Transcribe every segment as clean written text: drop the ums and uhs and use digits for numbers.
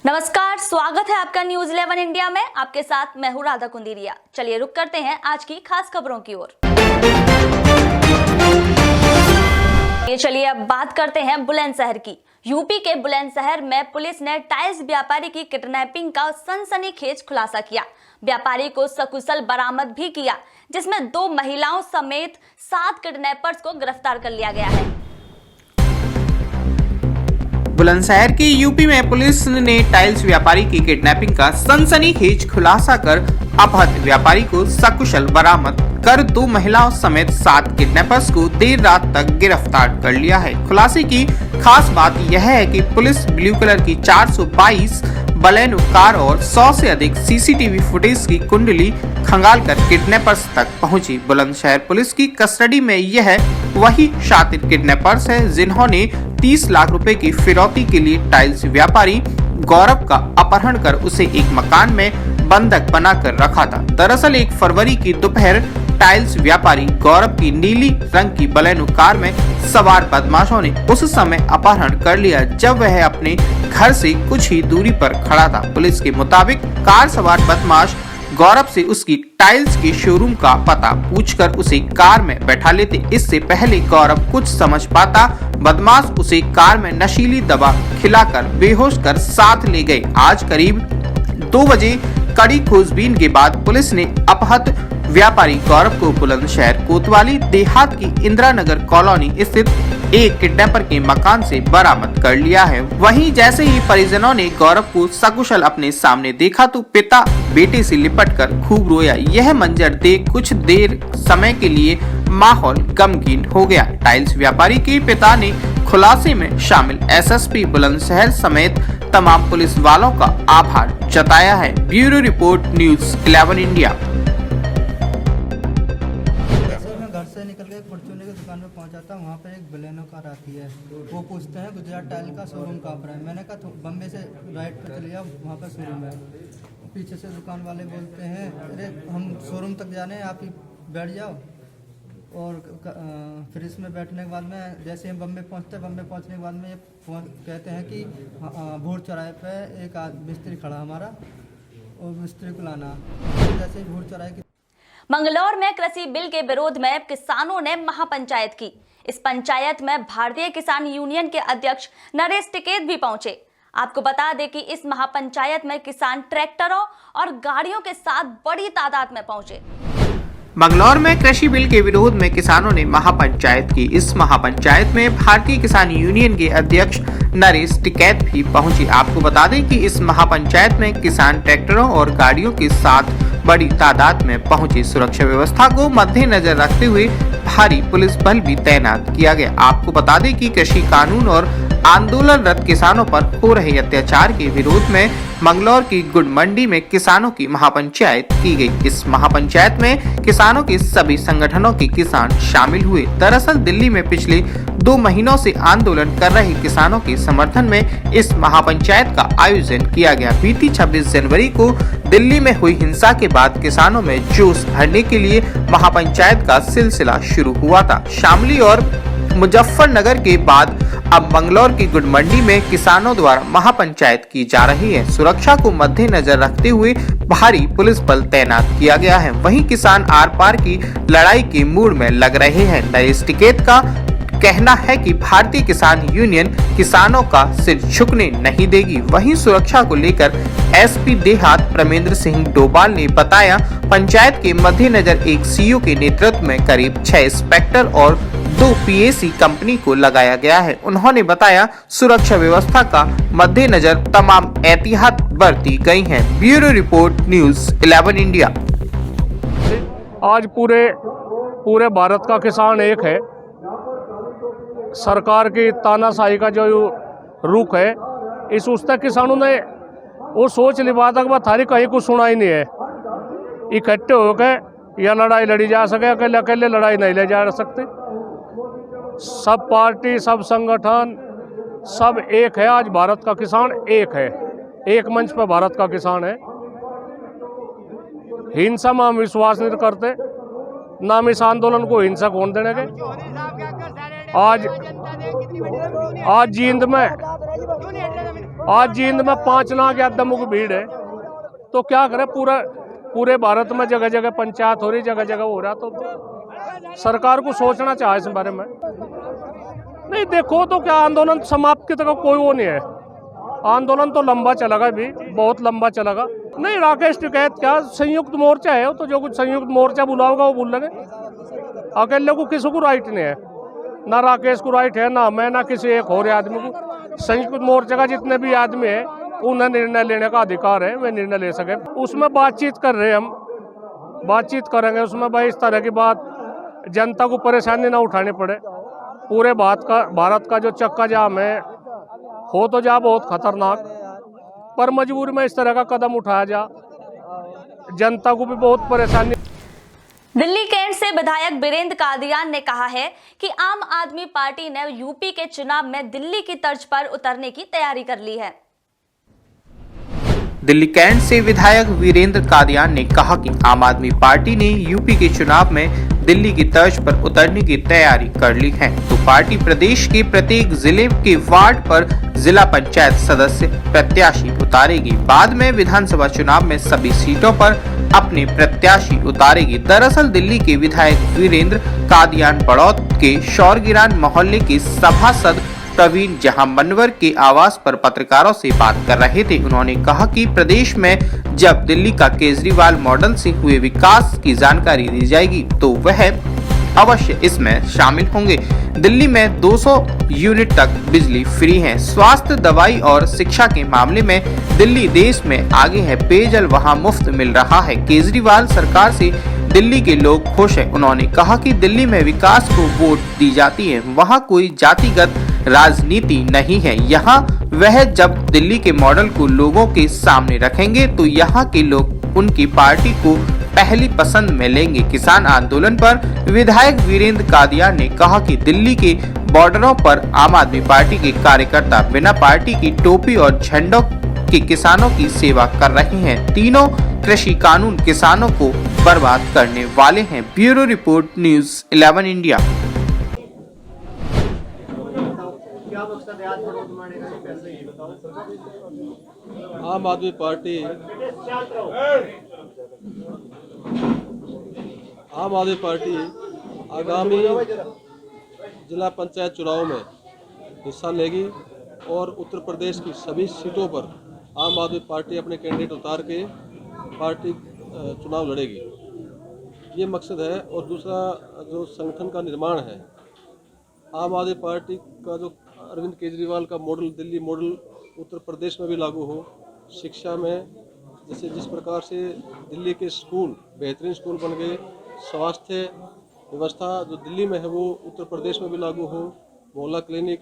नमस्कार, स्वागत है आपका न्यूज 11 इंडिया में। आपके साथ मैं हूं राधा कुंदीरिया। चलिए रुक करते हैं आज की खास खबरों की ओर। चलिए अब बात करते हैं बुलंदशहर की। यूपी के बुलंदशहर में पुलिस ने टाइल्स व्यापारी की किडनैपिंग का सनसनीखेज खुलासा किया। व्यापारी को सकुशल बरामद भी किया, जिसमें 2 महिलाओं समेत 7 किडनैपर्स को गिरफ्तार कर लिया गया है। बुलंदशहर की यूपी में पुलिस ने टाइल्स व्यापारी की किडनैपिंग का सनसनीखेज खुलासा कर अपहृत व्यापारी को सकुशल बरामद कर 2 महिलाओं समेत 7 किडनैपर्स को देर रात तक गिरफ्तार कर लिया है। खुलासे की खास बात यह है कि पुलिस ब्लू कलर की 422 बलेनो कार और 100 से अधिक सीसीटीवी फुटेज की कुंडली खंगालकर किडनैपर्स तक पहुंची। बुलंदशहर पुलिस की कस्टडी में यह वही शातिर किडनैपर्स है जिन्होंने 30 लाख रुपए की फिरौती के लिए टाइल्स व्यापारी गौरव का अपहरण कर उसे एक मकान में बंधक बनाकर रखा था। दरअसल 1 फरवरी की दोपहर टाइल्स व्यापारी गौरव की नीली रंग की बलेनो कार में सवार बदमाशों ने उस समय अपहरण कर लिया जब वह अपने घर से कुछ ही दूरी पर खड़ा था। पुलिस के मुताबिक कार सवार बदमाश गौरव से उसकी टाइल्स के शोरूम का पता पूछकर उसे कार में बैठा लेते। इससे पहले गौरव कुछ समझ पाता, बदमाश उसे कार में नशीली दवा खिलाकर बेहोश कर साथ ले गए। आज करीब 2 बजे कड़ी खोजबीन के बाद पुलिस ने अपहृत व्यापारी गौरव को बुलंदशहर कोतवाली देहात की इंदिरा नगर कॉलोनी स्थित एक किडनैपर के मकान से बरामद कर लिया है। वहीं जैसे ही परिजनों ने गौरव को सकुशल अपने सामने देखा तो पिता बेटे से लिपटकर खूब रोया। यह मंजर देख कुछ देर समय के लिए माहौल गमगीन हो गया। टाइल्स व्यापारी के पिता ने खुलासे में शामिल एसएसपी बुलंदशहर समेत तमाम पुलिस वालों का आभार जताया है। Bureau report news 11 India. घर से निकल के फॉर्च्यूनर की दुकान में पहुंचा था। वहाँ पे एक बलेनो कार आती है। वो पूछते हैं गुजरात टाइल का शोरूम कहाँ पर है। मैंने कहा बम्बे से राइट पर चले जाओ, वहाँ पर शोरूम है। पीछे से दुकान वाले बोलते हैं अरे हम शोरूम तक जाने हैं, आप ही बैठ जाओ। और फिर इसमें बैठने के बाद में जैसे हम बम्बे पहुँचते, बम्बे पहुँचने के बाद में ये कहते हैं कि भूड़ चौराहे पे एक मिस्त्री खड़ा हमारा और मिस्त्री को लाना। जैसे भूड़ चौराहे की मंगलौर में कृषि बिल के विरोध में किसानों ने महापंचायत की। इस पंचायत में भारतीय किसान यूनियन के अध्यक्ष नरेश टिकैत भी पहुंचे। आपको बता दें कि इस महापंचायत में किसान ट्रैक्टरों और गाड़ियों के साथ बड़ी तादाद में पहुंचे। मंगलौर में कृषि बिल के विरोध में किसानों ने महापंचायत की। इस महापंचायत में भारतीय किसान यूनियन के अध्यक्ष नरेश टिकैत भी पहुंचे। आपको बता दें कि इस महापंचायत में किसान ट्रैक्टरों और गाड़ियों के साथ बड़ी तादाद में पहुंची। सुरक्षा व्यवस्था को मद्देनजर रखते हुए भारी पुलिस बल भी तैनात किया गया। आपको बता दें कि कृषि कानून और आंदोलनरत किसानों पर हो रहे अत्याचार के विरोध में मंगलौर की गुड़ मंडी में किसानों की महापंचायत की गई। इस महापंचायत में किसानों के सभी संगठनों के किसान शामिल हुए। दरअसल दिल्ली में पिछले 2 महीनों से आंदोलन कर रहे किसानों के समर्थन में इस महापंचायत का आयोजन किया गया। बीती 26 जनवरी को दिल्ली में हुई हिंसा के बाद किसानों में जोश भरने के लिए महापंचायत का सिलसिला शुरू हुआ था। शामली और मुजफ्फरनगर के बाद अब मंगलौर की गुड़ मंडी में किसानों द्वारा महापंचायत की जा रही है। सुरक्षा को मद्देनजर रखते हुए भारी पुलिस बल तैनात किया गया है। वहीं किसान आर पार की लड़ाई के मूड में लग रहे हैं। नरेश टिकैत का कहना है कि भारतीय किसान यूनियन किसानों का सिर झुकने नहीं देगी। वहीं सुरक्षा को लेकर एसपी देहात प्रमेंद्र सिंह डोभाल ने बताया, पंचायत के मद्देनजर एक सीओ के नेतृत्व में करीब 6 इंस्पेक्टर और 2 पीएसी कंपनी को लगाया गया है। उन्होंने बताया सुरक्षा व्यवस्था का मद्देनजर तमाम एहतियात बरती गई हैं। Bureau report news 11 India. आज पूरे भारत का किसान एक है। सरकार की तानाशाही का जो रुख है, इस उससे किसानों ने वो सोच लिया था कि थारी कहीं कुछ सुना ही नहीं है। इकट्ठे होकर यह लड़ाई लड़ी जा सके, अकेले अकेले लड़ाई नहीं ले जा सकती। सब पार्टी, सब संगठन, सब एक है। आज भारत का किसान एक है, एक मंच पर भारत का किसान है। हिंसा में हम विश्वास नहीं करते, ना हम इस आंदोलन को हिंसक होने देने के। आज जींद में आज जींद में 5 लाख या दमों की भीड़ है, तो क्या करे, पूरे भारत में जगह जगह पंचायत हो रही, जगह जगह हो रहा, तो सरकार को सोचना चाहिए इस बारे में। नहीं देखो तो क्या आंदोलन समाप्त की तरह कोई वो नहीं है, आंदोलन तो लंबा चलेगा, भी बहुत लंबा चलेगा। नहीं राकेश टिकैत क्या संयुक्त मोर्चा है, तो जो कुछ संयुक्त मोर्चा बुलाओगा वो बोल लेंगे, अकेले को किसी को राइट नहीं है, ना राकेश को राइट है, ना मैं, ना किसी एक और आदमी को। संयुक्त मोर्चा का जितने भी आदमी है उन्हें निर्णय लेने का अधिकार है, वे निर्णय ले सके। उसमें बातचीत कर रहे हैं हम, बातचीत करेंगे उसमें भाई, इस तरह की बात जनता को परेशानी ना उठानी पड़े। पूरे भारत का जो चक्का जाम है, हो तो जा बहुत खतरनाक, पर मजबूरी में इस तरह का कदम उठाया जा, जनता को भी बहुत परेशानी। दिल्ली कैंट से विधायक वीरेंद्र कादियान ने कहा है कि आम आदमी पार्टी ने यूपी के चुनाव में दिल्ली की तर्ज पर उतरने की तैयारी कर ली है। दिल्ली कैंट से विधायक वीरेंद्र कादियान ने कहा कि आम आदमी पार्टी ने यूपी के चुनाव में दिल्ली की तर्ज पर उतरने की तैयारी कर ली है, तो पार्टी प्रदेश के प्रत्येक जिले के वार्ड पर जिला पंचायत सदस्य प्रत्याशी उतारेगी। बाद में विधानसभा चुनाव में सभी सीटों पर अपने प्रत्याशी उतारेगी। दरअसल दिल्ली के विधायक वीरेंद्र कादियान बड़ौत के शौरगिरान मोहल्ले के सभासद प्रवीण जहां मनवर के आवास पर पत्रकारों से बात कर रहे थे। उन्होंने कहा कि प्रदेश में जब दिल्ली का केजरीवाल मॉडल से हुए विकास की जानकारी दी जाएगी तो वह अवश्य इसमें शामिल होंगे। दिल्ली में 200 यूनिट तक बिजली फ्री है। स्वास्थ्य, दवाई और शिक्षा के मामले में दिल्ली देश में आगे है। पेयजल वहां मुफ्त मिल रहा है। केजरीवाल सरकार से दिल्ली के लोग खुश हैं। उन्होंने कहा कि दिल्ली में विकास को वोट दी जाती है, वहां कोई जातिगत राजनीति नहीं है। यहाँ वह जब दिल्ली के मॉडल को लोगों के सामने रखेंगे तो यहाँ के लोग उनकी पार्टी को पहली पसंद में लेंगे। किसान आंदोलन पर विधायक वीरेंद्र कादियान ने कहा कि दिल्ली के बॉर्डरों पर आम आदमी पार्टी के कार्यकर्ता बिना पार्टी की टोपी और झंडों के किसानों की सेवा कर रहे हैं। तीनों कृषि कानून किसानों को बर्बाद करने वाले हैं। Bureau report, news 11 India. आम आदमी पार्टी आगामी जिला पंचायत चुनाव में हिस्सा लेगी और उत्तर प्रदेश की सभी सीटों पर आम आदमी पार्टी अपने कैंडिडेट उतार के पार्टी चुनाव लड़ेगी, ये मकसद है। और दूसरा जो संगठन का निर्माण है, आम आदमी पार्टी का जो अरविंद केजरीवाल का मॉडल, दिल्ली मॉडल उत्तर प्रदेश में भी लागू हो। शिक्षा में जैसे जिस प्रकार से दिल्ली के स्कूल बेहतरीन स्कूल बन गए, स्वास्थ्य व्यवस्था जो दिल्ली में है वो उत्तर प्रदेश में भी लागू हो। मोहल्ला क्लिनिक,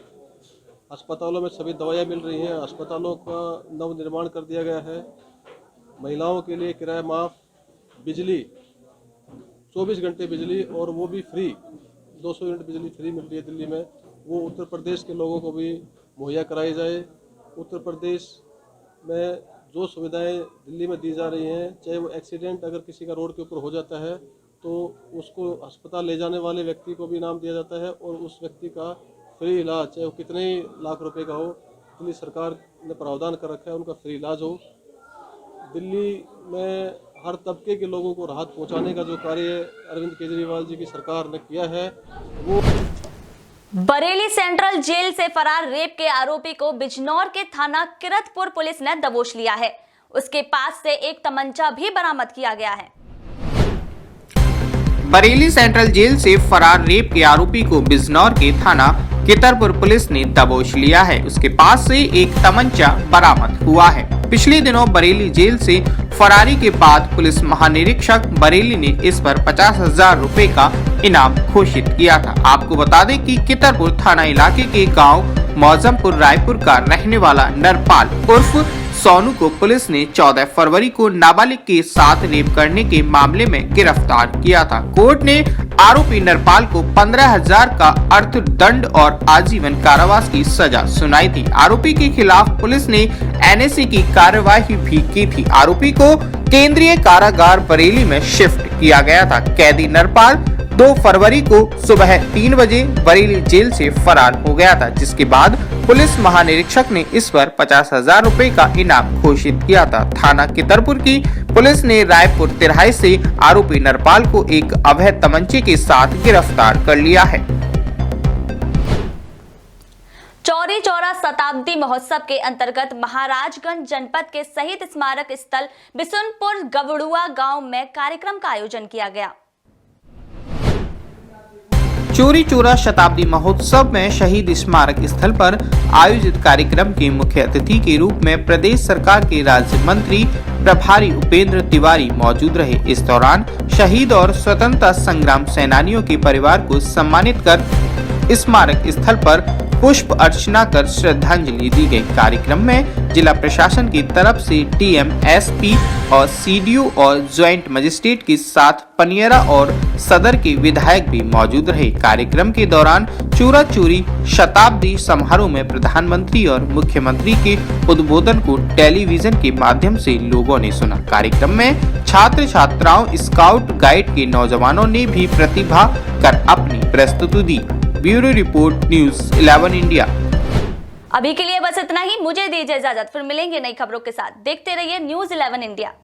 अस्पतालों में सभी दवाइयाँ मिल रही हैं, अस्पतालों का नव निर्माण कर दिया गया है। महिलाओं के लिए किराया माफ़, बिजली 24 घंटे बिजली और वो भी फ्री, 200 यूनिट बिजली फ्री मिल रही है दिल्ली में, वो उत्तर प्रदेश के लोगों को भी मुहैया कराई जाए। उत्तर प्रदेश में जो सुविधाएं दिल्ली में दी जा रही हैं, चाहे वो एक्सीडेंट अगर किसी का रोड के ऊपर हो जाता है तो उसको अस्पताल ले जाने वाले व्यक्ति को भी इनाम दिया जाता है और उस व्यक्ति का फ्री इलाज, चाहे वो कितने ही लाख रुपए का हो, दिल्ली सरकार ने प्रावधान कर रखा है उनका फ्री इलाज हो। दिल्ली में हर तबके के लोगों को राहत पहुंचाने का जो कार्य अरविंद केजरीवाल जी की सरकार ने किया है वो। बरेली सेंट्रल जेल से फरार रेप के आरोपी को बिजनौर के थाना किरतपुर पुलिस ने दबोच लिया है। उसके पास से एक तमंचा भी बरामद किया गया है। बरेली सेंट्रल जेल से फरार रेप के आरोपी को बिजनौर के थाना किरतपुर पुलिस ने दबोच लिया है। उसके पास से एक तमंचा बरामद हुआ है। पिछले दिनों बरेली जेल से फरारी के बाद पुलिस महानिरीक्षक बरेली ने इस पर 50,000 रुपए का इनाम घोषित किया था। आपको बता दें कि किरतपुर थाना इलाके के गांव मौजमपुर रायपुर का रहने वाला नरपाल उर्फ सोनू को पुलिस ने 14 फरवरी को नाबालिग के साथ रेप करने के मामले में गिरफ्तार किया था। कोर्ट ने आरोपी नरपाल को 15,000 का अर्थदंड और आजीवन कारावास की सजा सुनाई थी। आरोपी के खिलाफ पुलिस ने एनएसए की कार्यवाही भी की थी। आरोपी को केंद्रीय कारागार बरेली में शिफ्ट किया गया था। कैदी नरपाल 2 फरवरी को सुबह 3 बजे बरेली जेल से फरार हो गया था, जिसके बाद पुलिस महानिरीक्षक ने इस पर 50,000 रुपए का इनाम घोषित किया था। थाना कितरपुर की पुलिस ने रायपुर तिराहे से आरोपी नरपाल को एक अवैध तमंचे के साथ गिरफ्तार कर लिया है। चौरी चौरा शताब्दी महोत्सव के अंतर्गत महाराजगंज जनपद के शहीद स्मारक स्थल बिशुनपुर गवड़ुआ गांव में कार्यक्रम का आयोजन किया गया। चौरी चौरा शताब्दी महोत्सव में शहीद स्मारक स्थल पर आयोजित कार्यक्रम के मुख्य अतिथि के रूप में प्रदेश सरकार के राज्य मंत्री प्रभारी उपेंद्र तिवारी मौजूद रहे। इस दौरान शहीद और स्वतंत्रता संग्राम सेनानियों के परिवार को सम्मानित कर स्मारक स्थल पर पुष्प अर्चना कर श्रद्धांजलि दी गई। कार्यक्रम में जिला प्रशासन की तरफ से डीएम, एसपी और सीडीओ और ज्वाइंट मजिस्ट्रेट के साथ पनियरा और सदर के विधायक भी मौजूद रहे। कार्यक्रम के दौरान चौरा चौरी शताब्दी समारोह में प्रधानमंत्री और मुख्यमंत्री के उद्बोधन को टेलीविजन के माध्यम से लोगों ने सुना। कार्यक्रम में छात्र छात्राओं, स्काउट गाइड के नौजवानों ने भी प्रतिभा कर अपनी प्रस्तुति दी। Bureau report, news 11 India. अभी के लिए बस इतना ही। मुझे दीजिए इजाजत, फिर मिलेंगे नई खबरों के साथ। देखते रहिए न्यूज़ 11 इंडिया।